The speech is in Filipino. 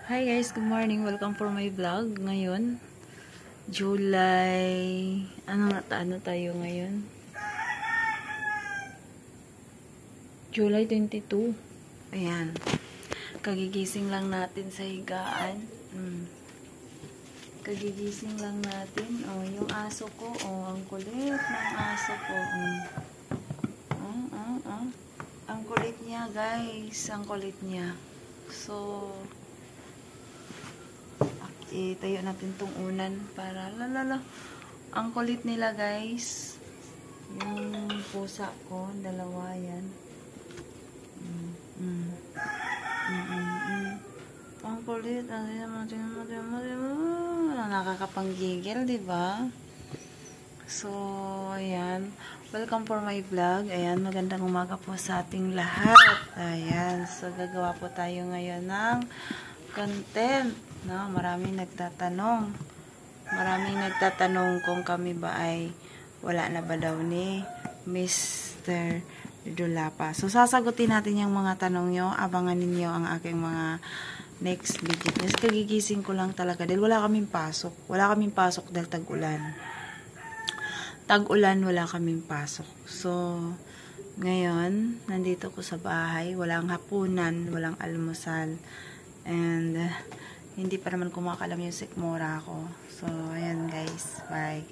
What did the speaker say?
Hi guys, good morning. Welcome for my vlog. Ngayon, July... Ano tayo ngayon? July 22. Ayan. Kagigising lang natin sa higaan. Kagigising lang natin. Oh, yung aso ko. Oh, ang kulit ng aso ko. Ang kulit niya, guys. Ang kulit niya. So... tayo natin tong unan para ang kulit nila, guys. Yung pusa ko, dalawa yan. Ang kulit, nakakapanggigil, diba? So, ayan. Welcome for my vlog. Ayan, magandang umaga po sa ating lahat. Ayan, so gagawa po tayo ngayon ng content. No, maraming nagtatanong kung kami ba ay wala na ba daw ni Mr. Dulapa. So, sasagutin natin yung mga tanong nyo. Abangan ninyo ang aking mga next video. Kasi kagigising ko lang talaga dahil wala kaming pasok. Wala kaming pasok dahil tag-ulan. Tag-ulan, wala kaming pasok. So, ngayon, nandito ko sa bahay. Walang hapunan, walang almusal. And, hindi pa naman kumakalam yung sikmura ko. So, ayan guys. Bye.